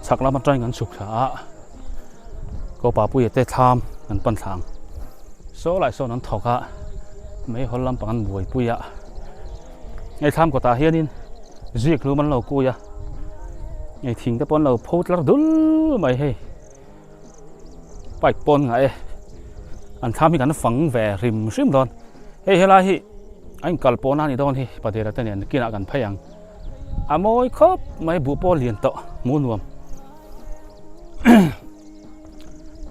สักแล้วมันใจงันสุขช้าก็ป่าปุยเตะทามงันปันทางโซ่ไหลโซ่นั้นถกะไม่หอลลำปังบวยปุยะไอ้ทามก็ตาเฮียนินจีกรู้มันเรากูยะไอ้ทิ้งแต่ปนเราพูดแล้วดุลไม่ให้ไปปนไงอันทามมีกันฝังแหวริมซิมดอนเฮ้ยเฮล่าฮิอันกัลปนานี่ดอนฮิประเดี๋ยวแต่เนี่ยกินกันพยังอามอยครบไม่บุปผาเลียนโตมูนวม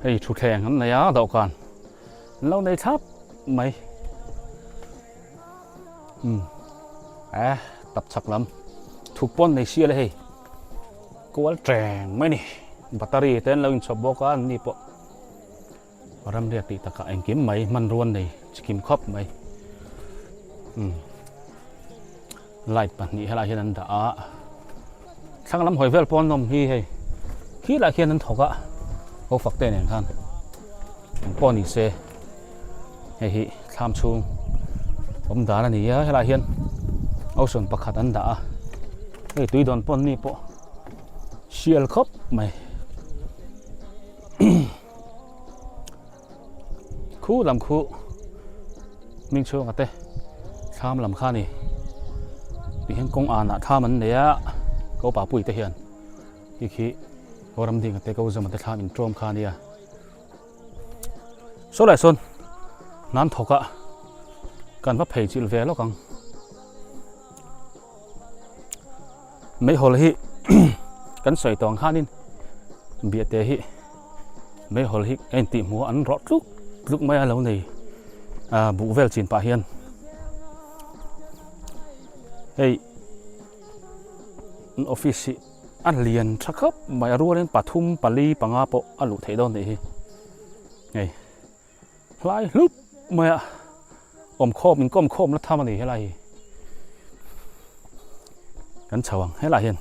เฮ้ยชุดแข่งนั้นนะยะดอกกันเราในทับไม่ตับชักลำถูกป้นในเชียเลยเฮ้ยกูว่าแรงไหมนี่แบตเตอรี่เต้นเราอินชอบบอกกันนี่ปะรำเรียกตีตะกะเองกิมไหมมันรวนเลยจะกิมครบไหมไล่ปะนี่ให้เราเห็นนั่นด่าช่างลำหอยเวลปอนนมฮีเฮ้ยขี้ละเขียนนั้นถกอะเขาฝักเต้นอย่างท่านปอนอีเซเฮ้ยทำชูผมด่าแล้วนี่ให้เราเห็นเอาส่วนประคัดอันด่าเฮ้ยตุยโดนปอนนี่ปะเชียลครบไหมคู่ลำคู่มิ่งโชว์กันเต้ข้ามลำข้านี่ปีเห็นกงอ่านท่ามันเนี่ยเขาป่าปุ๋ยเตียนอีกทีเขารำดิ่งกันเต้เขาจะมาเตะท่าอินโทรมข้านี่โซ่ไหลส่วนนั้นถกะกันว่าเพย์จิลเวลแล้วกันไม่หอเลยกันใส่ตองข้านี่เบียดเตะไม่หอเลยเอ็นติหัวอันรอดลุกไม่เอาเลยบุเวลจีนป่าเฮียนเฮ้ยออฟฟิศอันเลียนชักครับไม่รู้เรื่องปทุมปาลีปังอาโปอันลุเทดอนนี่ไงไล่ลุกไม่อมโคบมันก้มโคบแล้วทำอะไรให้ไรกันฉวังให้ไรเฮียน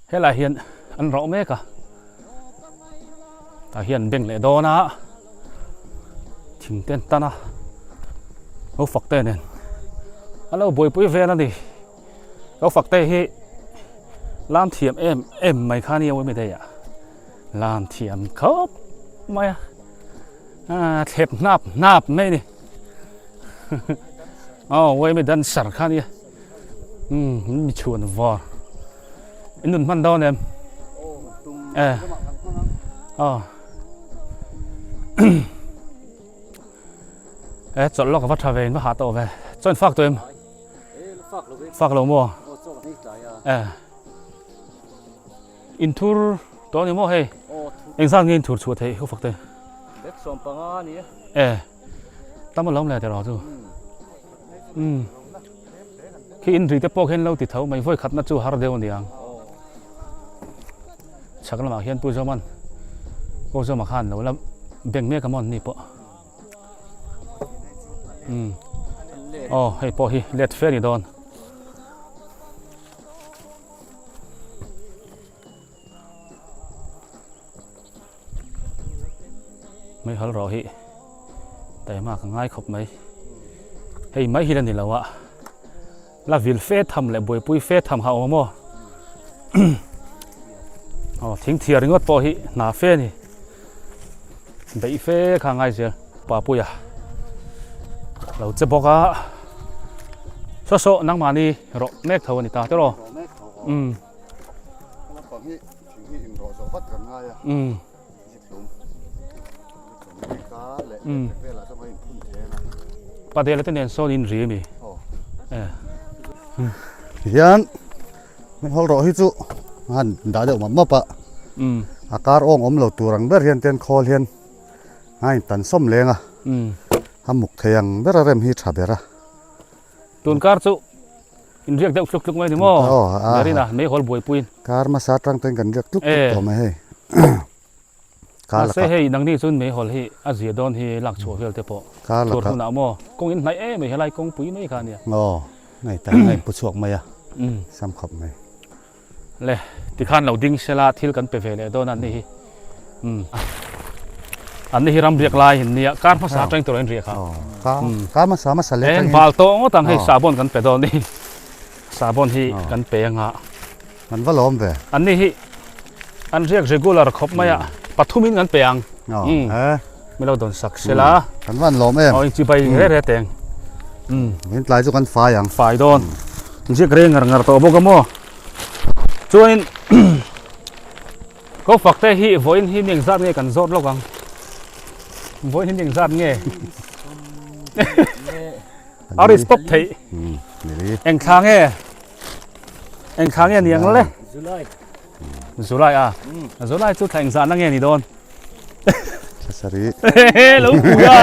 ให้ไรเฮียนอันเราเมกะตาเฮียนเบ่งเลยโดนะทิ้งเต้นตานะเขาฝักเต้นเนี่ยเราบวยปุ้ยเวนั่นดิเขาฝักเต้ให้ล้านเทียมเอ็มไม่ค่านี้ไว้ไม่ได้อะล้านเทียมเขาไม่เทปนับไม่นี่อ๋อไว้ไม่ดันสัรค่านี้มีชวนวอร์อินนุนมันโดนเนี่ยอ๋อจอดล็อกกับวัดทาเวนมาหาตัวไปจนฝากตัวเองฝากเรามั่วอินทูร์ตัวนี้มั่วเฮ้ยเองสร้างเงินถูกชัวร์เฮ้ยเขาฝากตัวเล็กสมปังอ่ะนี่ตั้งมาล้มเลยแต่รอจู่คืออินทรีย์แต่พวกเห็นเราติดเท้าไม่ค่อยขัดนัดจู่ฮาร์เดวันเดียงชักละมาเห็นปุ้ยจอมันก็จะมาขันเราแล้วเบ่งเมียกับมันนี่ปะอ๋อให้พอฮีเล็ดเฟนี่โดนไม่ฮัลโหลฮีแต่มากง่ายขบไหมให้ไม่ฮีนั่นนี่แล้ววะลาวิลเฟททำเลยบวยปุ้ยเฟททำเขาโม่อ๋อทิ้งเทียริงก็พอฮีหนาเฟนี่ได้เฟข้างง่ายเสียป่าปุ้ยอะเราจะบอกว่าโซ่นังมานี่รอเมฆเท่านี้ตาเจ้ารอแล้วตอนนี้ถึงที่อินโดสวัสดิ์กันง่ายอ่ะยิบหลุมก้าเลยเวลาจะมาอินพุ่นเทนะประเดี๋ยวเราจะเรียนโซนินรีมียันไม่ฮอลรอฮิจุฮันด่าเดี๋ยวมาปะอาการอ่องเราตัวรังเบอร์เรียนเตียนคอเรียนให้ตันส้มเลงอ่ะทำหมกเทียงเบอร์เริ่มฮิตชาเบระตุนการ์จุอินเรียกเด็กลุกไม่ถึงมั้งเดี๋ยวนี้นะไม่ฮอลบวยปุยการมาสาตรังเต็งกันเรียกลุกต่อมาให้การเซ่ให้ดังนี้ซุนไม่ฮอลให้อาเซียดอนให้หลักชัวเฟลเตปอชัวทุนเอามั้งกงอินไหนไม่ให้ไรกงปุยไม่กันเนี่ยอ๋อไงแต่ไงผู้ชวกไหมอ่ะซ้ำขบไหมเลยที่ขันเราดิ้งเชลาทิลกันไปเฟลเลยโดนอันนี้อันนี้รำเรียกลายเนี่ยการภาษาจังตัวเองเรียกครับการมาสามาสเลงบาลโต้ตั้งให้สาบอนกันไปตอนนี้ สาบอนที่กันเปียงอ่ะ มันว่าล้อมไป อันนี้ที่อันเรียก regular ครบไหมอ่ะปัทุมินกันเปียง ไม่เราโดนสักเสียละ กันว่าล้อมเอ็ม เอาจริงไปเรื่อยๆแต่ง เห็นปลายจุกันฟ้าอย่าง ฝ่ายโดนเรียกเร่งงานตัวพวกกันมั้งจวนก็ฝักแต่ที่โวยที่ยังซัดเงี้ยกันซดแล้วกันโวยที่ยังซัดเงี้ยเอาดิสต็อปที่ นี่ เอ็งค้างเงี้ยเอ็งค้างเงี้ยเนียงเลยสุไลอ่ะสุไลจุดแข่งสารนั่งเงี้ยนี่โดน สรี ลูกกูอ่ะ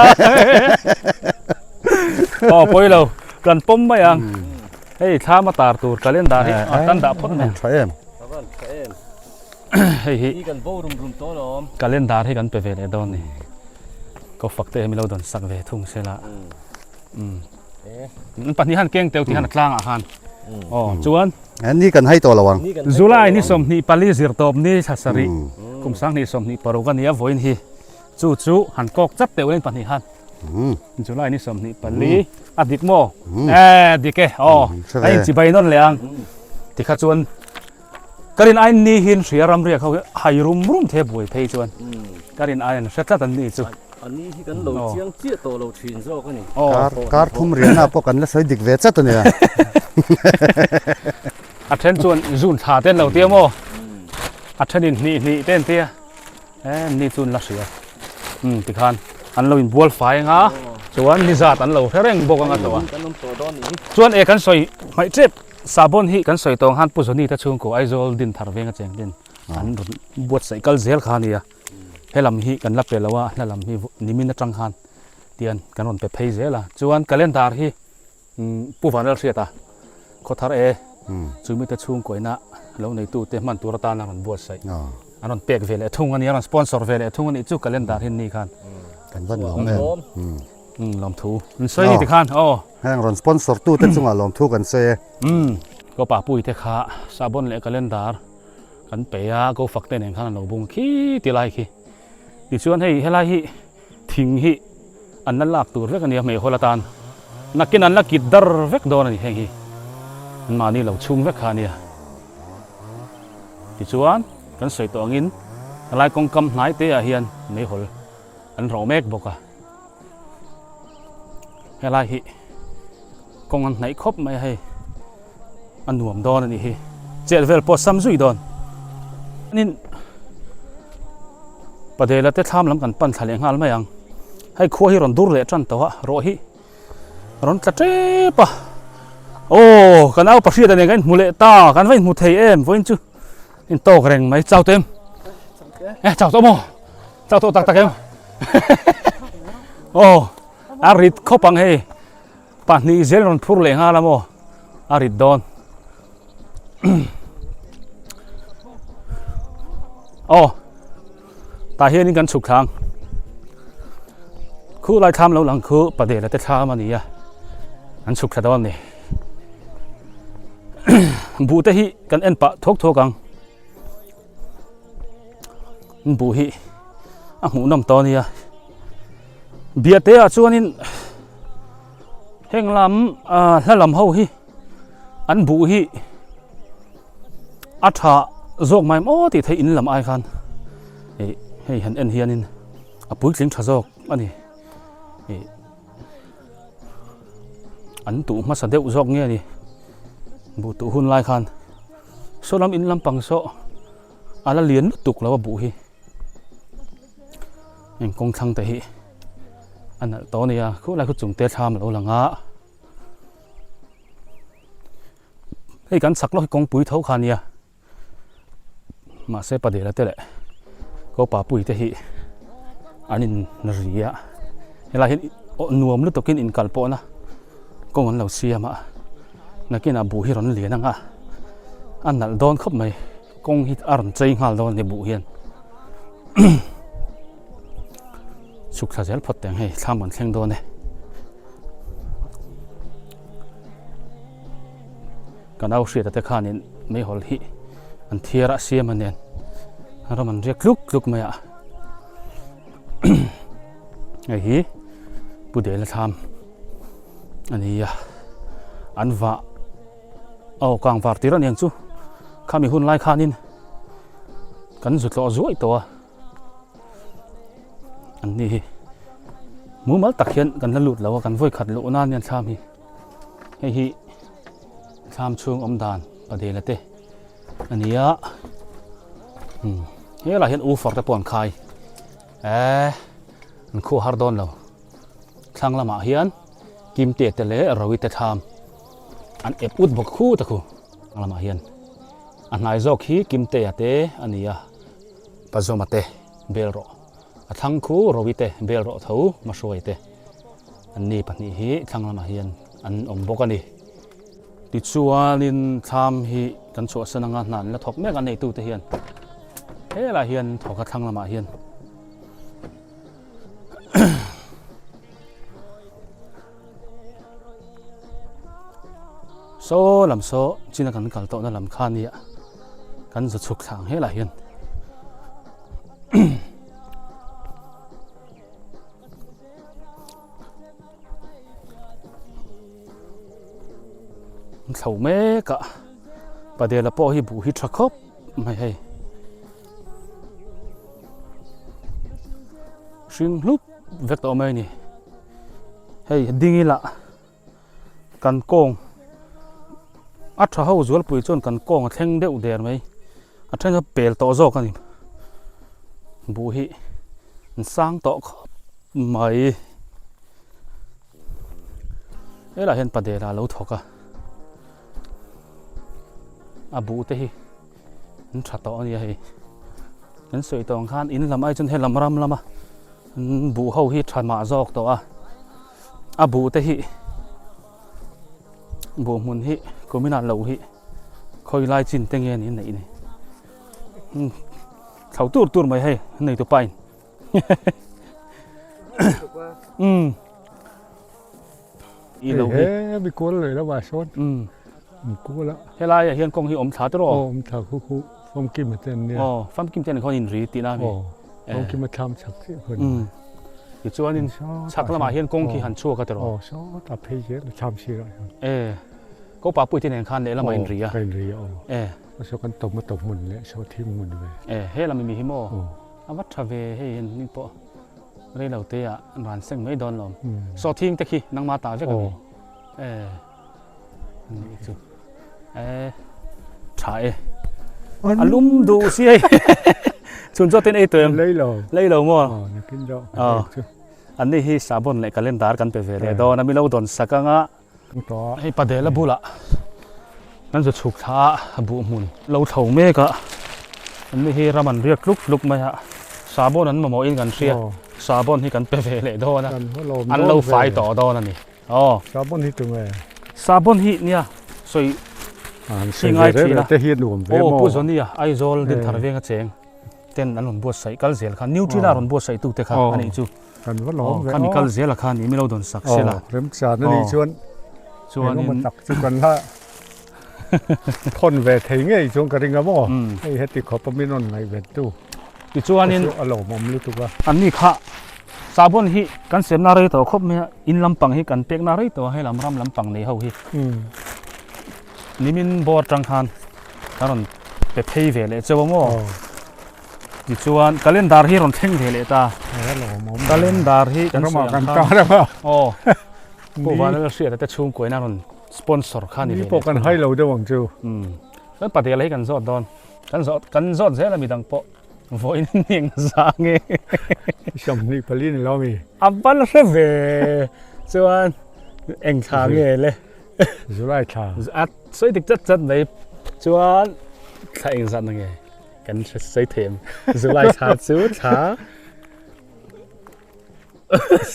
อ๋อไปแล้วกันปุ่มไปยังเฮ้ยถ้ามาตาตัวกันเล่นได้ตั้งดาบพ้นเนี่ย ใช่เอ็ม เฮ้ย นี่กันโบรุมโตล้อม กันเล่นดาให้กันไปเวลโดนนี่ก็ฝักเตะมีเราโดนสักเวทุ่งเสียละปัจจุบันเก่งเตียวที่หันกลางอาหารอ๋อจวน อันนี้กันให้ตัวระวัง จุไลนี่สมนี่ปาลีสิรตบนี่ชัสรีคุมสังนี่สมนี่ปรุกันนี่อวยนี่จู่หันกอกจับเตียวเล่นปัจจุบันจุไลนี่สมนี่ปาลีอดิกโมดิเกอ๋อไอ้จีบไปนั่นเลยอังที่ข้าจวนการินไอ้นี่หินเสียรำเรียกเขาให้รุมเทบวยเพยจวนการินไอ้เสร็จแล้วตันนี่จู่ อันนี้ที่กันเราเชียงเจี๊ยตัวเราชินโซ่กันนี่ การทุ่มเรียนนะพวกกันแล้วใส่ดิกเวทตัวเนี่ย อัดเทนจวนจุนชาเต้นเราเตี้ยโมอัดเทนนี่เต้นเตี้ยนี่จุนละเสียติคันอันเราอินบัวไฟงาจวนนิสัตอันเราเร่งบกงันตัว กันน้ำตัวดอนนี้ จวนเอกันสวยไม่เจ็บซาบอนฮีกันสวยตรงหันปุษนี่ตะชงกูไอโซลดินทาร์เวงกันเจงดินอันบวชใส่กัลเซลขานี่อะเฮลัมฮีกันรับเปล่าว่าเฮลัมฮีนิมินจังหันเตียนกันวันไปเพย์เซล่ะจวนกันเล่นตาร์ฮีผู้ฟังเราเสียตาเขาทาร์จูมิตะชงกูนะแล้วในตู้เตมันตัวตานักบวชใส่อันนั้นเปียกเวลทุ่งอันนี้อันสปอนเซอร์เวลทุ่งอันนี้จู่กันเล่นตาร์ฮีนี่คัน กันว่าล้อมเอ็ม ลอมทูมันสวยนี่ติคันโอ้ ให้รอนสปอนเซอร์ตู้เต้นจุงอ่ะล้อมทุกันเซ่ ก็ป่าปุยเทขาซาบอนเล็กกันเล่นดาร์กันเปียก็ฝักเต้นเองข้างเราบุ้งขี้ตีไล่ขี้ดิชวนให้ไล่ขี้ทิ้งขี้อันนั้นลากตัวเรื่องกันเนี่ยไม่คนละตานนักกินอันนักกินดาร์เวกโดนนี่แห่งขี้มันมานี่เราชุ่มเวกขานี่ดิชวนกันใส่ตัวงินอะไรกองกำไหนเตะเฮียนไม่หลอันเราเมกบอกอะให้ไล่ขี้กองอันไหนครบไม่ให้อันหนุ่มโดนนี่เจ็ดเวลปอดซ้ำซุยโดนนี่ประเดี๋ยวเราจะทำลำกันปั่นทะเลงานไหมยังให้ขั้วให้ร้อนดูเลยจันตัวโรฮิร้อนกระเจี๊ยบโอ้กันเอาประเทศอะไรกันมูเลต้ากันไว้มูเทเอ็มไว้จูอินโตกระเร่งไหมเจ้าเต็มเจ้าโตโมเจ้าโตตักเอ็มโอ้อาริดเข้าปังให้ป่านนี้เซลล์ร้อนพูดเลยงานละโมอาริดโดนโอ้ตาเฮียนี่กันสุกทางคู่ไล่ทำแล้วหลังคู่ประเดี๋ยวเราจะทำมันนี่อ่ะอันสุกสะดอนนี่ บูเตหิกันเอ็นปะทกทกังบูหิอ่ะหูน้ำตอนนี้อ่ะเบียดเตะชวนนี่เฮงลำแล้วลำเฮาหิอันบูหิอัฐะจกไม่โอ้ติดให้อินลำไอคันให้เห็นเอ็นเฮียนินอ่ะปุ๋ยสิงชะจกอันนี้อันตุมาสันเดวจกเงี้ยนี่บุตุหุ่นลายคันโซลำอินลำปังโซอะไรเลียนตุกแล้วว่าบุฮียังกงทังแต่ฮีอันนั้นตอนนี้อ่ะคู่อะไรคู่จุ่มเตะชามแล้วหลังอ่ะให้กันสักแล้วกงปุ๋ยเท่าคันเนี่ยมาเสพประเดี๋ยวแล้วเตะแหละก็ป่าปุ๋ยเตะฮีอันนี้นรีอ่ะเวลาเห็นนัวมันตกกินอินกัลโปนะก็งั้นเราเสียมานักกินอาบุฮิรันเหลียนังอ่ะอันนั้นโดนขับไหมกงฮิตอารันใจงาโดนในบุฮินสุขสันต์พอดแต่งให้ทำมันแข่งโดนเนี่ยกันเอาเสียแต่ข้านี่ไม่หอลฮิอันเทียระเสียมันเนี่ยเรามันเรียกลุกไหมอ่ะไอ้ฮีปุเดลทำอันนี้อันว่า Ồ, càng vạt tí ra niềng chú. Khá mì hun lai khá nín. Cắn rụt lọ rũi tòa. Anh đi. Mũ mất tạc hiện gần lăn lụt lâu gần vơi khát lộ nan nhân tham hi. Hay hi. Tham chuông đàn. Bà đề là tê. Anh đi á. Thế là hiện u phọc ta buồn khai. Anh khu hard đôn lâu. Thang là mạ hiến. Kim tiệt tê lễ rồi tê tham. Anh ép út bọc khu ta khu. Thang là mạ hiến. Anh này dọc hi kim tê tê. Anh đi á. Bà dô mà tê. Bèl rõ. Thang khu rồi tê. Bèl rõ thấu mà xuôi tê. Anh đi bạc nị hi. Thang là mạ hiến. Anh bọc anh đi. Đi chua lên tham hi. Kan chua sân ngang nàn là thọc mẹ anh này tu tê hiến. Thế là hiền thọ cái thằng là mà hiền. Số làm số chỉ là cần cẩn thận là làm khan đi ạ. Cần rất sục sàng hết là hiền. Thầu mẹ cả. Bà đây là bỏ hi bù hi trắc khóc mày hay. Xuyên lúc vết tàu mây nè, hay đinh lạ, cần cong, ắt thà hậu ruột bụi chôn cần cong thèn đeo đèn mây, thèn cái bèl tàu gió cái này, bụi sang tàu mày, đây là hiện bản đề là lâu thọ cả, bụi thế hi, chặt tàu này hay, nên sợi tàu khan in làm ai chân hay làm ram lắm à. Bù hậu hi tràn mạ giọt tàu bù tê hi bù muốn hi có mình ăn lẩu hi khơi lai chín tên nghe này này thấu tuột mày hay này tụi bay ý lẩu hi bị cuốnเลยแล้วว่าชนcuốnแล้ว thế lai hiện công hi ôm thả tao rồi ôm thả khu phong kim mà tênเนี่ย phong kim tênเขาnhìn rì tí na mi phong kimมาทำชักสิคน อยู่ช่วงนี้ชักละมาเห็นกงขี้หันชั่วกันตลอด ชอบตัดเพย์เยอะทำชีเลย ก็ป่าปุ้ยที่ไหนคันเลยละมาอินเรีย เป็นเรียก็ชอบกันตบมาตบหุ่นเลยชอบที่หุ่นเลย เฮ้เราไม่มีฮิโมอาวัตเวเฮ้นี่ปะเรื่องเราเตะร้านเซ็งไม่โดนหรอกสอทิ้งตะกี้นั่งมาตาเจ้ากันนี่จุใช่อารมณ์ดูสิชุนจอดเต้นไอเติมเลยเรามั่วอันนี้ที่สาบอนเลยกันเล่นดาร์กันไปเวรดอนมีเราโดนสักงะให้ประเดี๋ยวละบุละนั่นจะฉุกท้าบุมุนเราเท่าเมฆะอันนี้ที่รามันเรียกลุกไหมฮะสาบอนนั้นมาหมออินกันเชียสาบอนที่กันไปเวรดอนนะอันเราไฟต่อดอนนั่นนี่สาบอนที่ตรงไหนสาบอนที่เนี่ยสวยสิ่งไอทีละผู้ชนนี่ไอโซลดินทาร์เวงกันเจงเต้นอันหนุนบัวใส่กัลเซลคันนิวทรีลาหนุนบัวใส่ตู้เตะคันอันนี้จูกันว่าล้อมคันมีกัลเซลคันนี้ไม่เราโดนสักเสียละเริ่มจากนั่นนี่ชวนนี่มันตักจุกันละคนเวทีไงชวนกระดิ่งกับบ่ให้เฮติขอบประมินนในเวตู้ดิชวนนี่อารมณ์มันรู้ตัวอันนี้ค่ะสาบอนฮีกันเสียมนารีตัวครบเนี่ยอินลำปังฮีกันเปียกนารีตัวให้ลำรำลำปังในเฮาฮีนี่มินบอร์จังคันการนไปเพย์เวลเจ้าโม่ดิชวนกาเลนดาร์ฮีรอนเท่งเวลตากาเลนดาร์ฮีกันมากันกันแล้วพวกวันนั้นเสียแต่ชุ่มกวยนั่นสปอนเซอร์คันนี่พวกกันให้เราด้วยหวังจูแล้วปฏิอะไรกันสอดดอนกันสอดเสียแล้วมีดังโปโวยนี่ยังสังเงชมนี่พลีนเรามีอับบัลเรเวชวนเอ็งชาเงเลยสุไลชาอัดสวยติดจัดเลยชวนใครเอ็งสันไงกันใส่เทมสุไลชาสุดชา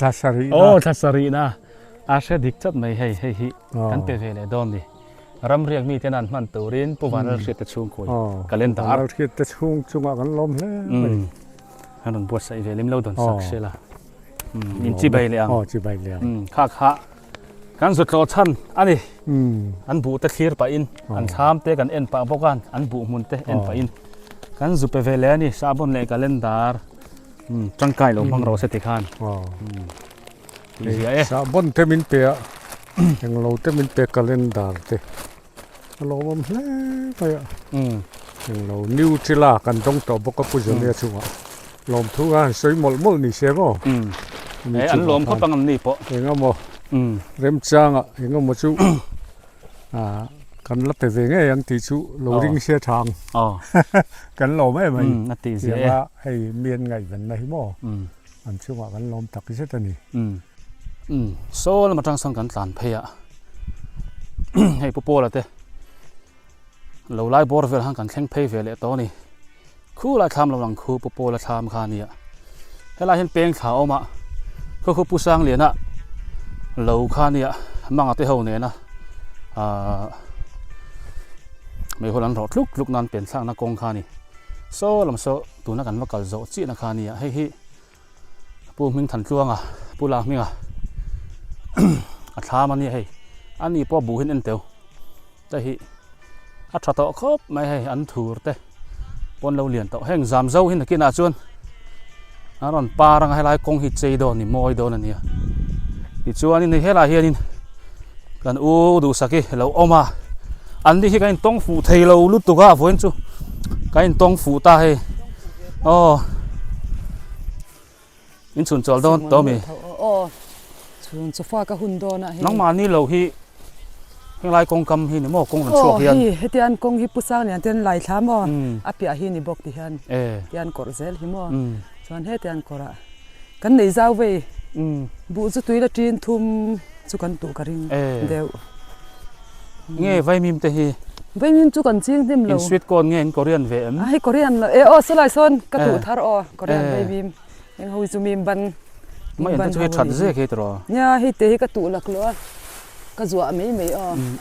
ทัศรีทัศรีนะอาเชดิกจัดไม่ให้ฮิกันเปเวเลยดอนดิรำเรียกมีเท่านั้นมันตัวเรียนผู้วันเราเสียแต่ช่วงคุยกันเล่นตาเราเสียแต่ช่วงกันล้มเลยฮันนบวชใส่เวลิมเราโดนสักเสียละอินจีใบเลี้ยงจีใบเลี้ยงข้ากันสุดโรชันอันนี้อันบุตรเคลียร์ไปอินอันชามเตะกันเอ็นปะพวกกันอันบุมุนเตะเอ็นไปอินกันสุดเปเวเลียนี่ซาบอนเลยกันเล่นดาร์จังไก่ลงพังเราเสติขันซาบอนเทมินเปียยังเราเทมินเปียกันเล่นดาร์เต ลมมันแล้ไปอ่ะ เรานิวทริลากันต้องต่อบกปุจเลียชัวลมทุกอันสวยหมดนี่เสียบ่อันลมเขาปังอันนี้ปะเองบ่เริ่มจางอ่ะเองบ่ชูกันลับแต่เองยังติชูโลริงเสียทางกันลมไม่นัดตีเสียว่าให้เมียนไงกันไหนบ่อันชื่อว่ากันลมตักเสียตัวนี้โซ่แล้วมาตั้งสังกันหลานเพยให้ปโปละเต้เราไล่บอร์เวลห่างกันแข่งเพย์เวลตัวนี้คู่ไล่ทำเราหลังคู่ปโปละทำคานี้ให้ไล่เห็นเปลงขาวมาก็คือผู้สร้างเหรียญน่ะเราคานี้มังอาเตเฮาเนี่ยนะไม่คนนั้นรอลุกนั้นเปลี่ยนสร้างนักกงคานี้โซ่ลำโซ่ตัวนักกันว่ากัลโซจีนักคานี้ให้ผู้มิงถันจ้วงผู้ลามิงอัฐามันนี่ให้อันนี้พอบูเห็นอันเดียวแต่ที่อัฐาโตครบไม่ให้อันถูกแต่ปนเราเรียนโตแห่งจามเจ้าเห็นกินอาจวนอันนั้นปารังให้ลายกงหิเจโดนี่มอยโดนั่นเนี่ยที่จวนนี่ให้ลายเฮียนี่กันดูสักทีเราออกมาอันนี้ที่กันต้องฟูเทเราลุตุก้าฝนจูกันต้องฟูตาให้อินสุนจอลโดนตัวมีส่วนโซฟาก็หุ่นโดนอ่ะน้องมานี่เราฮีเฮงลายกงกำฮีนี่หม้อกงมันชั่วเพียนเฮตียนกงฮีปุสร้างเนี่ยเตียนลายช้ำบ่อภิอาฮีนี่บอกที่ฮันเตียนกอร์เซลฮิมส่วนเฮตียนกอระกันในเจ้าเวบุษตุยละจีนทุ่มสุกันตุกริงเดียวเงี้ยไว้มิมเตฮีไว้มิมสุกันจริงเต็มเลยอินสวิตก่อนเงี้ยอินกอเรียนเวมให้กอเรียนเลยสลายซอนกระตุกทาร์กอเรียนไว้มิมยังหูจุมิมบันไม่เห็นจะให้ชัดเสียแค่ตัวเนี่ยให้เตะให้กระตุกหลักล้วนก็จั่วไม่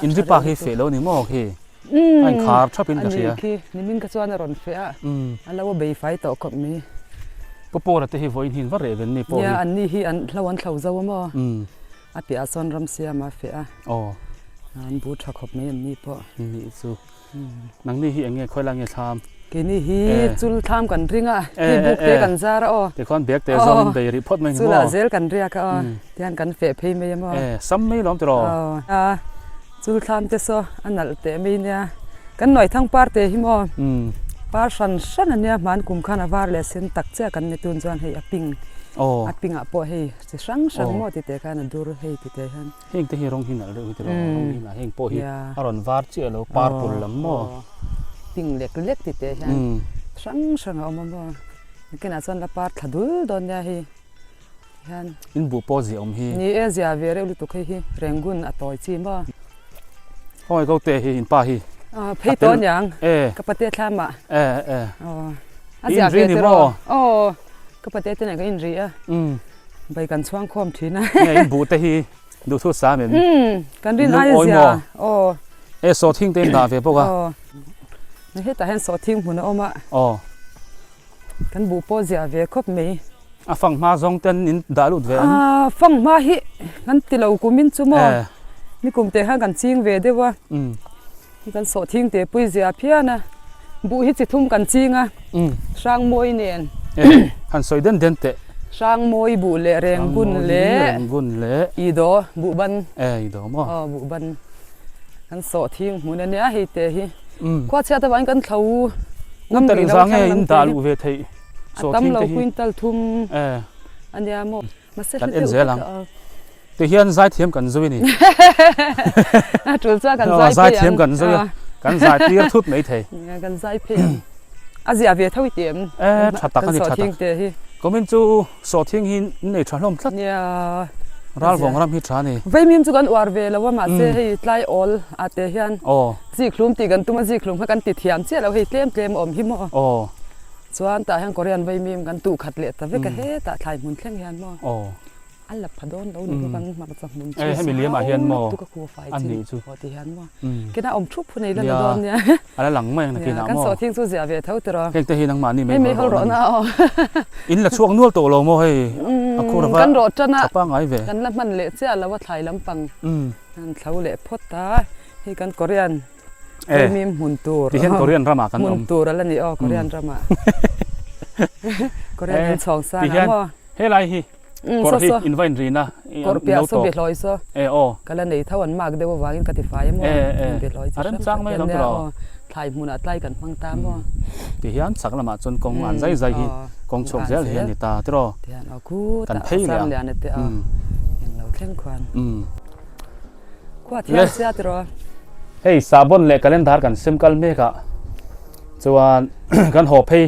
อินที่ปากให้เฟลแล้วนี่มอกให้อันขาชอบเป็นกระเสียนี่มินก็จั่วนรอนเฟียอันแล้วว่าเบย์ไฟต่อกับมีปโประเตหิวอินหินว่าเรเวนนี่ปเนี่ยอันนี้อันละวันเขาจะว่ามั้งอภิอาซอนรำเสียมาเฟียอันบูชาขบมีอันนี้ปะนี่สู้นังนี่ฮีอันเงี้ยค่อยละเงี้ยทำกินนี่ฮีจุลทำกันริงอ่ะฮีบุกเตะกันซาระแต่คนเบียกเตะซอนเบย์รีพอดไม่จุลเซลกันเรียกเตียนกันเฟะเพย์ไม่ยมั้งซ้ำไม่ล้อมตรอจุลทำเตะโซอันนั้นเตะไม่เนี่ยกันหน่อยทั้งปาร์เตะฮิมอปาร์ชันอันเนี่ยมันกุมขานาวาร์เลสินตักเจ้ากันในตุนจวนให้อปิงอ่ะปอให้จะช่างหมดที่เตะกันดูให้ที่เตะกันเฮงเตะฮีร้องหินอะไรที่ร้องหินเฮงปอฮีอารอนวาร์เจ้าเราปาร์ปุลลัมมอปิงเล็กติดเตะใช่ช่างเอามาบ่กินอาจารย์ละปาร์ทดูดอนยาฮีฮันอินบุปอซีอมฮีนี่เสียเวรลุตุกฮีแรงกุนอตอยจีบ่ห้อยเขาเตะฮีอินปาฮีเพย์ต้นยังกับประเทศทำอ่ะอินรีนี่บ่กับประเทศที่ไหนก็อินรีอ่ะไปกันช่วงความทีนะเนี่ยอินบุเตะฮีดูทุกสามเหมือนกันรินไอเสียโซทิ้งเต็มตาเฟ่พวกนี่เฮ็ดแต่เห็นสอทิ้งหุ่นเอามากันบูโปเสียเวครบมีฟังมาซองเต้นอินดาลุดเวฟังมาฮิกันติเรากุมินจุมอมีกุมเตะห้างกันจิงเวเดว่ากันสอทิ้งเตะปุยเสียเพียนะบูฮิจิทุ่มกันจิงอ่ะช่างมวยเนียนหันสวยเด่นเด่นเตะช่างมวยบูเละแรงกุนเละอีโดบูบันอีโดมั้งบูบันกันสอทิ้งหุ่นเนี่ยฮิเตะฮิกว่าเชื่อแต่ว่ากันเขางั้นแต่เราสั่งให้อินดาลูเวทีตั้มเราคุยตัลทุ่มอันยาโมมาเสร็จกันเอ็นเซลังแต่เฮียนใจเทียมกันซะนี่จุดจ้ากันใจเทียมกันซะกันใจเทียมทุบไม่เทกันใจเพียงอาเซียเวียเท่าเทียมชัดตักกันชัดตักก็มินจูสอทิ้งหินในทะลมทัดรัลวงรำฮิตรานี่ไว้มีมจุกันอวาร์เวแล้วว่ามาเซให้ไล่ออลอาเตฮิอันจีคลุมตีกันตุ้มจีคลุมให้กันติดเทียมเสียแล้วให้เต็มอมหิมอส่วนแต่ยังกอเรียนไว้มีมกันตู้ขัดเละแต่เวกเฮแต่ถ่ายมุนเครื่องเฮียนมออันหลับพดอนเราหนึ่งกันมาประจำมุนให้มีเลี้ยมาเฮียนมอตู้ก็ครัวไฟอันนี้จูพอที่เฮียนมอกินน้าอมชุบในเรื่องดอนเนี่ยอะไรหลังไม่นะกินน้ำมอกันสอทิ้งสู้เสียเวเท่าตรอเก่งแต่เฮียนังมานี่ไม่เขาร้อนเอาอินละช่วงนู้นโตเราโมให้กันรถจันนะป้าไงเวกันแล้วมันเละเสียแล้วว่าถ่ายลำปังนั่นเขาเละพดตาให้กันกอเรียนมีหุ่นตัวที่เห็นกอเรียนรามากันหุ่นตัวแล้วนี่กอเรียนรามากอเรียนสองสามเฮ้ยไรฮีกอเรียนอินไวน์รีนะ Korpia so betloi so. Kala nei thawan mak de wa wangin katifai mo. Betloi. Aram chang mai lam tro. Thai mun atlai kan phang ta mo. Ti hian saklama chon kong an zai hi kong chok zel hian ni ta tro. Tian a ku kan phei le an te a. Yang lo thleng khwan. Kwa thian sia tro. Hey sabon le calendar kan simkal me ka. Chuan kan ho phei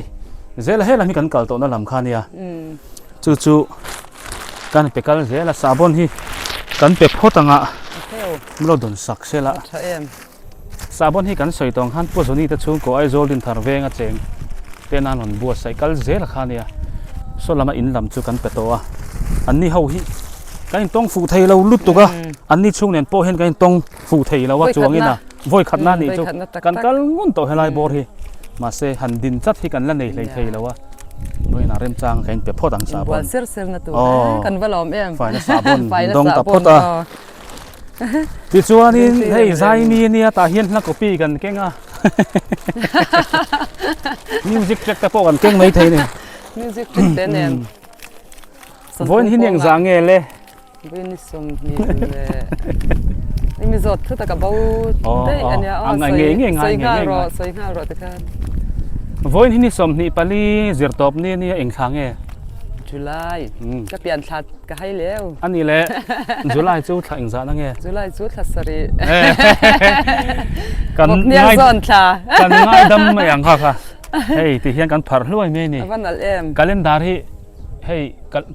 zel he la mi kan kal to na lam khania. Chu kan pekal zela sabon hi kan pe photanga mlo don sak sela sabon hi kan soi tong han po zoni ta chung ko ai zol din thar venga cheng tenan on bua cycle zel khania so lama in lam chu kan pe to a anni ho hi kan tong fu thei lo lut tu ka anni chung nen po hen kan tong fu thei lo wa chuangina voi khatna ni chu kan kal ngun to helai bor hi ma se han din chat hi kan la nei lei thei lo wa noi na rem chang kain pe photang sabon bal ser na tu kan valom em fai na sabon dong ta phota ti chuanin hei zai mi nia ta hian na copy kan kenga music track ta po kan keng mai thei ni music track ten en voin hin yang zang nge le voin ni som ni le ni mi zot thu ta ka bau te ania soi nga ro te kan voin hini som ni pali zirtop ni ni eng khange July ka pian that ka hai leo ani le July chu thang za na nge July chu thasari kan ngai zon tha kan ngai dam yang kha hey ti hian kan phar hloi me ni van al em calendar hi hey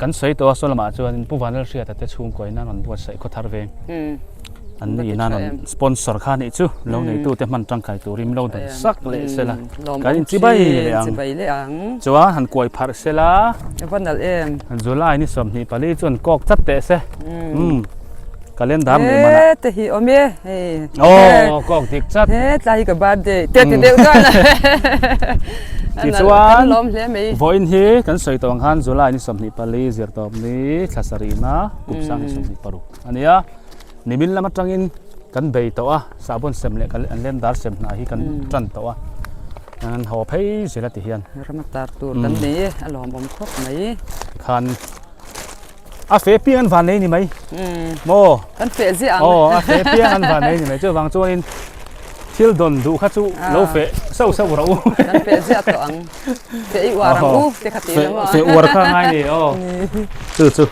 kan sei to solama chuan puwanal ria ta te chung koi na non buat sai ko thar ve an ni na non sponsor kha ni chu lo nei tu te man tang kai tu rim lo don sak le sela kan chi bai le ang chuan han koi phar sela van al em July ni som ni pali chun kok chat te se calendar ni mana te hi ome hey kok tik chat he tlai ka birthday te deu na ti chuan lom hle mei voin hi kan soi tong han July ni som ni pali zirtop ni thlasari na kupsang ni som ni paru ania nimin lama tangin kan bei to a sabon sem le kan len dar sem na hi kan tran to a an ho phei zela ti hian ramatar tur kan ni alom bom khop mai khan a fe pi an van nei ni mai mo kan fe ji ang a fe pi an van nei ni mai chu wang chuan thil don du kha chu lo fe so ro kan fe ji to ang fe I warang u te khati na fe war kha ngai ni chu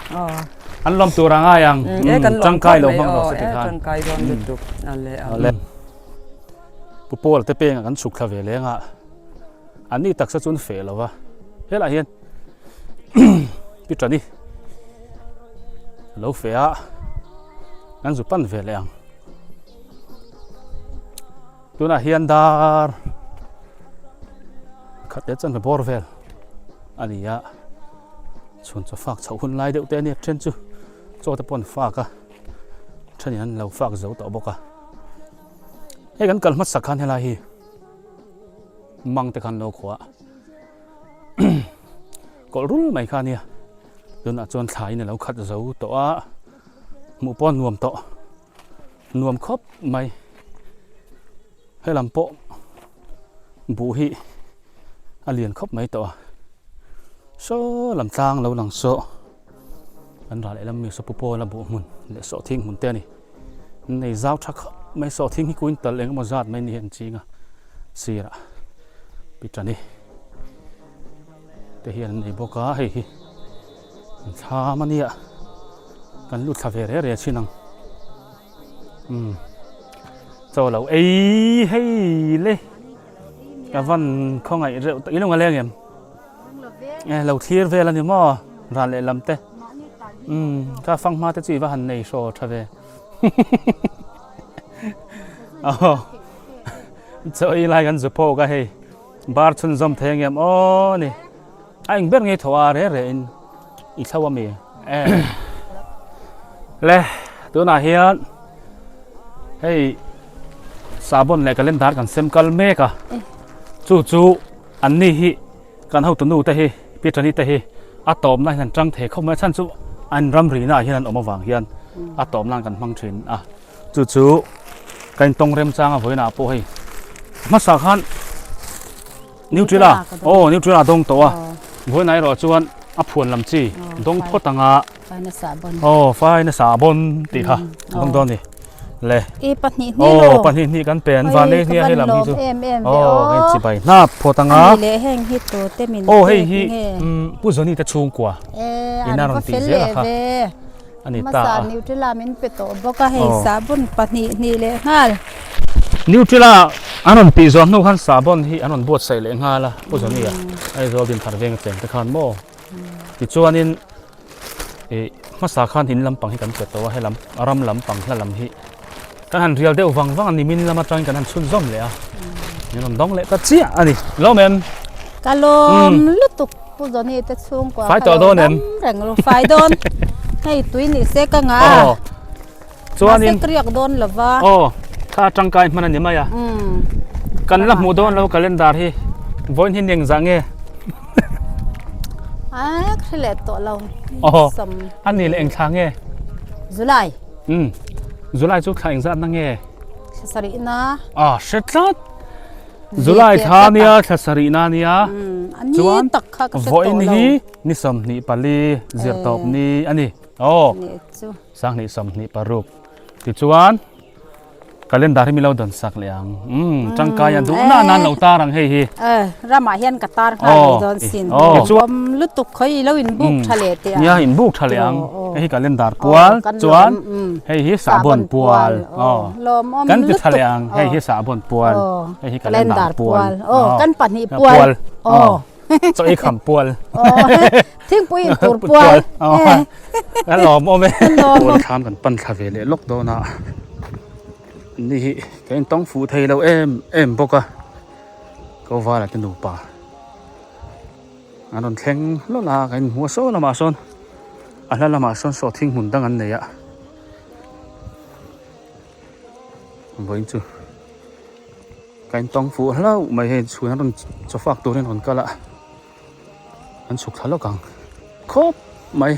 an lom tu ranga yang chang kai lo mang lo se ti khan chang kai ron du ale pupol te peng kan suk kha ve lenga ani taksa chun fe lo wa hela hian pi tani lo fe a kan zu pan ve leng tuna hian dar khate chan ve bor vel ania chun cho fak chau hun lai deuh te ni tren chu cho ta pon fa ka thani an lo fak zo to boka he kan kal mat sakhan hela hi mang te khan lo khwa kol rul mai khania dun a chon thlai ne lo khat zo to a mu pon nuam to nuam khop mai he lam po bu hi alien khop mai to so lam tang lo lang so an ra le lam mi so popo la bu mun le so thing mun te ni nei zau thak mai so thing hi kuin tal eng mo zat mai ni hen chinga sira pitani te hian nei boka hei hi tha mania kan lut thave re chinang so lo ei hei le ka van khongai reu ta ilong aleng em lâu thier về là nhiều mò ra lệ lắm te ca phăng ma te chỉ và hành này so trở về chơi lại gần giúp po cái hay bar chun zom theng em ô nè anh biết nghe thua re re in ít sao mà le tôi nói hiện hey sabon le calendar kan sem kal me ka chu anh ni hi kan hau tunu te hi pitani te hi atom na han chang the khom ma chan chu an ram ri na hian oma wang hian atom lang kan mang thin a chu kan tong rem chang a voina po hei ma sa khan Nutrila dong to a voina ro chuan a phuan lam chi dong photanga Fa na sabon. โอ้ไฟนะสาบนติค่ะบางตอนนี่เลย E pat ni โอ้ lo. ปันนี่กันเป็นฟานนี่เฮียให้ลำนี่จู Em โอ้ ve ให้ o. สิไปนาบโพตังา Le heng hi to te min. โอ้ให้ฮีผู้สนี่จะชูงกว่า An ko fel ve. อันนี้ Ma ตา sa Nutella min pe to boka he sabon pat ni le ngal. นิวทริลาอันนั้นปีจอนนูขันสาบอนที่อันนั้นบวชใส่เหลงหาละผู้สนี่อ่ะไอ้โรดินถัดเวงเต็งตะคานโมติจวนนี้มาสาขานหินลำปังให้กันเกิดตัวให้ลำอารมลำปังและลำที่กันหันเรียวเดียวฟังอันนี้มินละมาจอยกันหันชุนซ่อมเลยอ่ะนี่ลำดองเลยก็เจี๊ยอันนี้ล้อแมม Kalom lutuk pu zoni te chung kwa. Fai to don em. Reng lo fai don. Hei tui ni se ka nga. จวนนี้ Se kriak don lava. โอ้ถ้าจังกายมันนี่มาอ่ะกันรับหมูดอนแล้วกันเล่นดาร์ที่วันที่ยังจังเง Ah, khile to lo. อ๋อ Som อันนี้เลยเองทางเง Julai. จุลัยจุขายเองจัดนั่งเง Sari na. เสร็จแล้วจุลัยท่านี่ทัศรีนานี่ Ani Chuan, tak kha ka se to voin lo. hi ni som ni pali zir top ni ani Ni chu. sang ni som ni paruk ti chuan kalendar mi lo don sak liang changkai an du na nan lo tarang hei hi Rama hian katar nga Oh, ni don sin. chuan Lutuk khoi lo in buk thale te. nia in buk thaliang hei kalendar pual chuan hei hi sabon pual Lom om kan ti thaliang hei hi sabon pual hei hi kalendar pual kan pan hi pual. cho i kham pual Thing pui in tur pual.อันหลอมโอเมตัวทำกันปั้นคาเฟ่เลยลกโดนะนี่แกงต้องฟูไทยเราเอ็มปกะก็ว่าอะไรกันดูป่าอันนั้นแข็งลลากันหัวโซ่ละมาซอนอันนั้นละมาซอนสอทิ้งหุ่นดังอันไหนอะบ่อินจูแกงต้องฟูแล้วไม่เห็นช่วยอันนั้นจะฝากตัวนี้หนก็ละอันสุกทะเลาะกันครบไม่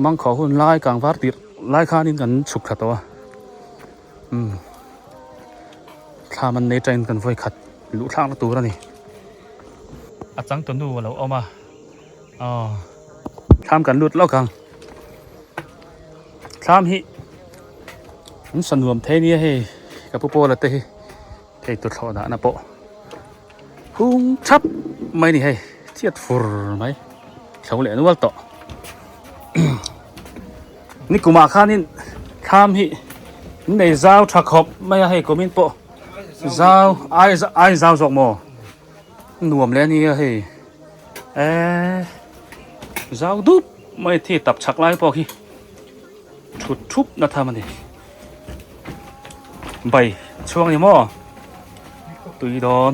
มังขอหุ่นลายกลางฟ้าติดลายข้านี่กันฉุกขัดตัวข้ามันในใจกันไฟขัดลุทางละตัวแล้วนี่อาจังตัวดูเราเอามาข้ามกันลุดแล้วกันข้ามฮิมันสนุกเท่นี้ให้กับพวกโปละเต้ให้ตัวเขาด่านะโปหุ่งชับไม่นี่ให้เทียดฟูร์ไหมเขาเหลี่ยนวัลโตนี่กูมาข้านี่ข้ามฮิในเจ้าทักขบไม่ให้กูมินโปเจ้าไอ้เจ้าจอกโมหน่วมแล้วนี่เฮ้เจ้าดุบไม่ที่ตับชักไล่ปอกี้ชุดทุบนะทำมันดิใบช่วงนี้โมตุยโดน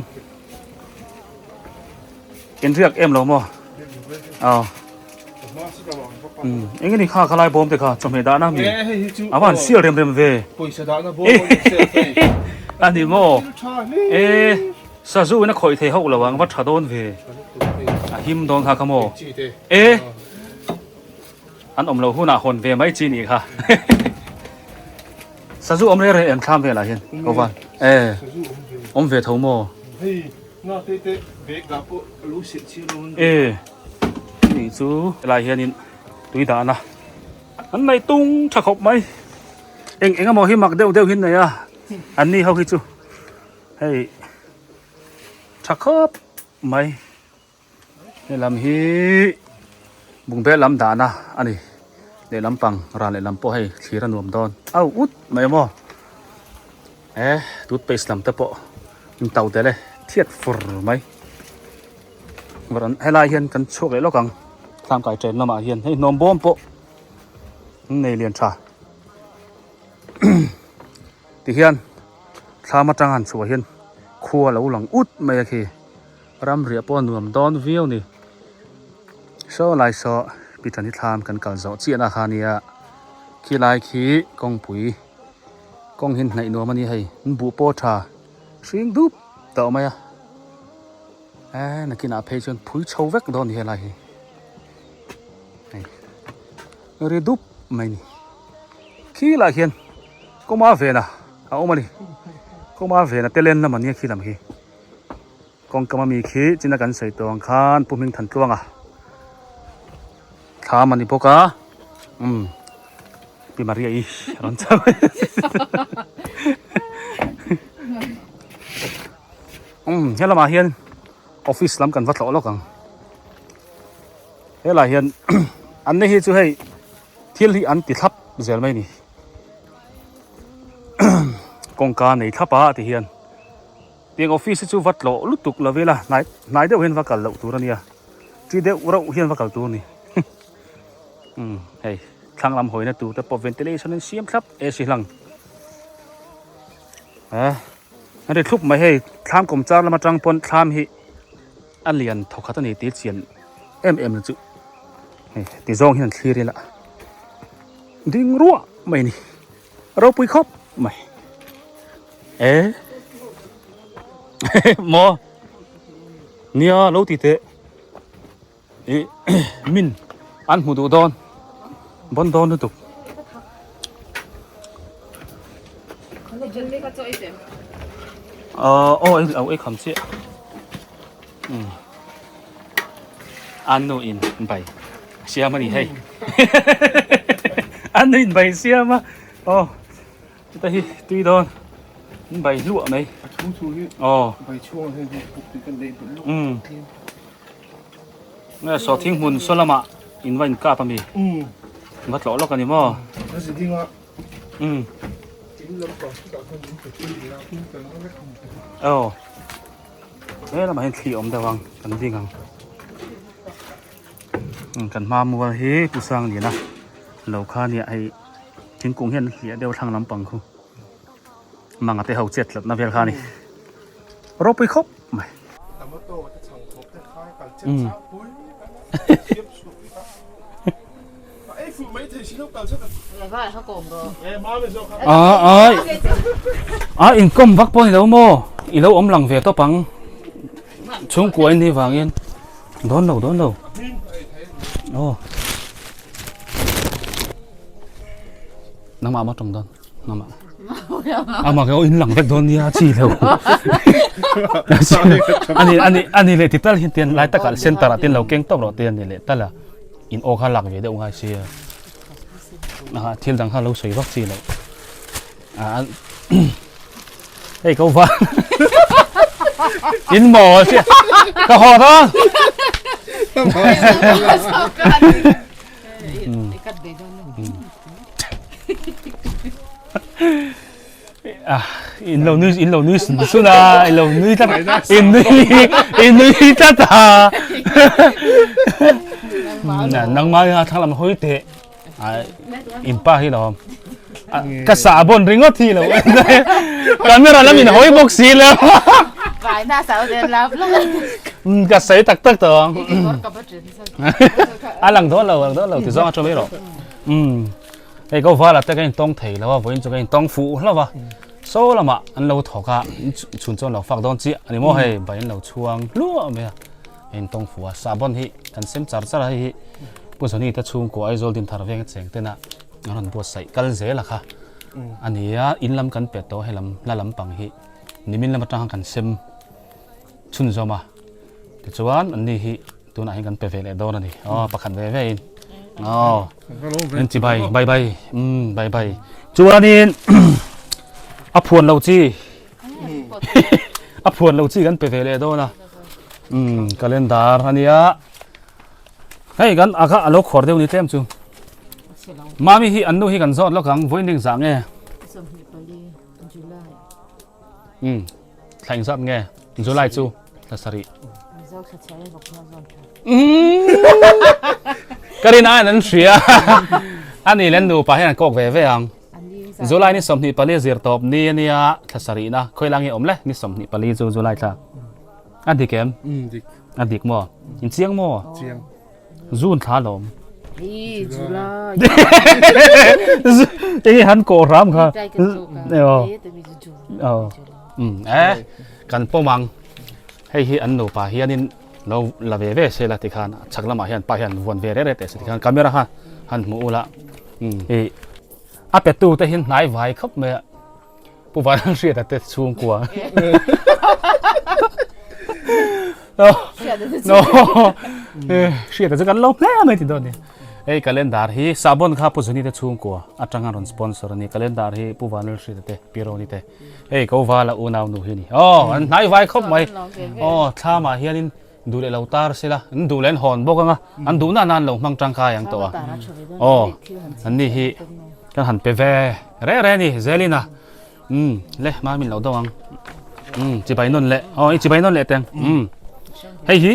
กินเรียกเอ็มเราโมเอ็งนี่ข้าขลายบอมแต่ข้าจมเหตุนะมีอาวันเสียเร็มเวอันนี้โมซาซูน่ะคอยเทหกระวังวัดชาโดนเวหิมโดนข้าขโมอันอมเราหูหน้าคนเวไม่จีนี่ค่ะซาซูอมเร่เอ็มข้ามเวลาเห็นก็วันอมเวทโมนี่ซูลายเฮียนินตุยดานะอันไหนตุ้งชักขบไหมเอ็งก็มองให้มักเดียวหินไหนอ่ะอันนี้เขาคิดจูให้ชักขบไหมในลำฮีบุงเบลลำดานะอันนี้ในลำปังร้านในลำโปให้ขีระนวมดอนเอาอุดไหมมอตุดไปสลัมตะโปยิ่งเต่าแต่เลยเทียดฟูร์ไหมวันให้ลายเฮียนกันโชคเลยแล้วกันทำไก่เจนละมาเฮียนให้นมบอมโปในเรียนชาที่เฮียนทำมาจังหันสวยเฮียนครัวแล้วหลังอุดไม่โอเครำเรียบปอนวมดอนวิวนี่โซ่ลายโซ่ปิดนิทามกันกับเจ้าเจียนาคานีขี้ลายขี้กองปุ๋ยกองหินในนัวมันนี่ให้บุโปชาชิงดุบต่อไหมนักกินอาเพจนผุยชาวเวกโดนเฮลัยเรียดุบไม่นี่ขี้ละเฮียนก็มาเวนะเอามาดิก็มาเวนะเตเลนนะมันเนี่ยขี้ลำขี้กองกำมามีขี้จินตกันใส่ตัวอังคารปุ่มหิงทันตัวงะขามันนี่พวก ปีมาเรียอีร้อนจังเฮ้ยเรามาเฮียนออฟฟิศล้ำกันวัดหล่อแล้วกันเฮ้ยเราเฮียน อันนี้ที่จะให้เที่ยวที่อันติดทับเสียไหมนี่ กองการในทับป่าที่เฮียนเตียงออฟฟิศจู่วัดหล่อลุตุกละเวลานายเดี๋ยวเห็นว่ากันเหล่าตัวนี้ที่เดี๋ยวเราเห็นว่ากันตัวนี้ เฮ้ยทางลำหอยนะตัวแต่พอ ventilation นั้นเสียมครับเอสิหลังอันนี้ทุบไม่ให้ทามกลมจ้าแล้วมาจังปนทามให้อันเลียนเท่าขัดนี่ตีเสียนนั่นจุตีซองเห็นคลีร์ละดิ้งรั่วไม่นี่เราปุยครบไม่หมอเนี่ยเราตีเตะมินอันหูดูดอนบนดอนตุกเอาไอ้คำเสียอันโนอินไปเสียมานี่ให้ อันโนอินไปเสียมาแต่ที่ตีดอนไปรั่วไหมไปช่วงให้ปุ๊บกันเลยเนี่ยสอทิ้งหุ่นสลามะอินไว้ก้าปะมีวัดหล่อแล้วกันนี่มั้งนั่นสิที่ว่าเนี่ยเรามาเห็นขี้อมแต่วังกันจริงกันกันมามัวเฮ้ผู้สร้างนี่นะเราข้าเนี่ยไอ้ทิ้งกุ้งเห็นเหี้ยเดียวทางลำปังคู่มังอาเตะเขาเจ็ดแล้วนะเพียงข้านี่เราไปครบไหมอินก้มวักปนแล้วโมอีเราอมหลังเวทปังช่วงกวนนี่วางเงินโดนเราน้ำมาตรงโดนน้ำมามาเขาอินหลังเวทโดนเนี่ยจีแล้วอันนี้เลยที่ตั้งเตียนไล่ตะกัดเส้นตระเตียนเราเก่งต้มเราเตียนนี่เลยตั้งละอินโอขาหลักเวทเดี๋ยวง่ายเสียเที่ยวดังข้าเราสวยวักจีแล้วเฮ้ยเขาว่าอินหมอเสียก็หอดอ่ะอินเรานื้อสุดาอินเรานื้อตั้งอินนื้อตั้งตานังมาทั้งลำห้อยเตะอินป้าที่เรากระสาบนริงก็ทีแล้วการไม่รอแล้วมีหอยบกสีแล้วฝ่ายหน้าสาวเดินรับแล้วกระใสตักตัวหลังโดนเราที่ซ้อมจะไม่หรอกไอ้ก็ว่าละแต่ก็ยังต้องถีแล้วว่าวันจะก็ยังต้องฟูแล้วว่าโซ่ละมาอันเราถอกะชุนจนเราฝากโดนจีอันนี้มั่วให้ใบเราช่วงรั่วไหมยังต้องฟูสาบนที่กันเส้นจัดซะเลยผู้สนิทจะช่วงกูไอ้โจลดินทาร์เวงเสียงเต้นน่ะนั่นบัวใส่กัลเซล่ะค่ะอันนี้อินลำกันเป็ดโตให้ลำปังฮีนี่มินลำมาตั้งกันเซมชุนจอมาแต่ชวนอันนี้ฮีตัวไหนกันเป็ดเลยโดนนี่ประคันเวอินนั่นจีใบชวนนี่อภวนเราจีอภวนเราจีกันเป็ดเลยโดนนะกาเลนดาร์อันนี้เฮ้ยกันอาคาอโลขอเดียวนี่เต็มจูมามีฮีอันนู้ฮีกันซอดแล้วขังวิ่งดิ่งสังไงแข่งสัตว์ไงจุไลจูทัศรีก็ได้นะนั่นเสียอันนี้เล่นดูไปให้กอกเว่ยังจุไลนี่สมนิปลีซีร์ตอบนี่เนี่ยทัศรีนะเคยลังเงี้ยเลยนี่สมนิปลีจุไลจ้าอันดิเกมอันดิกมั่วอินเสียงมั่วจูนท้าลมจุไลไอ้ฮันโกรามค่ะกันป้อมังให้ฮีอันโนปาฮีอันนี้เราละเวเสละติขานชักละมาฮีอันปาฮีอันวนเวเรเรเตสติขานคาเมราฮะหันมูละอาเป็ดตูแต่หินไหนไว้ครับเมื่อผู้ว่าเสียแต่เตช่วงกว่าโน้เสียแต่จะกันลบแล้วไม่ติดโดนนี่ ei calendar hi sabon kha puzuni te chung ko atanga ron sponsor ni calendar hi puwanal shri te piro ni te ei ko wala unaw nu hi ni an nai vai khop mai thama hianin dule lautar sila dulen hon bokanga an duna nan lo mang tangkha yang to an ni hi kan han pe ve re ni zelina le ma min lo dawang chi bai non le chi bai non le teng hei hi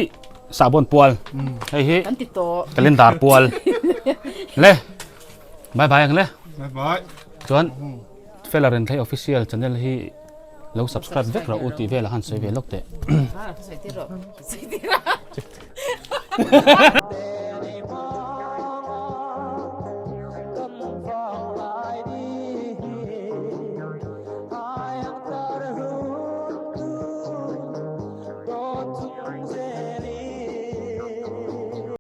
sabon pual hei hi calendar pual le bye bye ang le bye chuan Felarin Thai official channel hi lo subscribe vek ra uti vela han soi ve lok te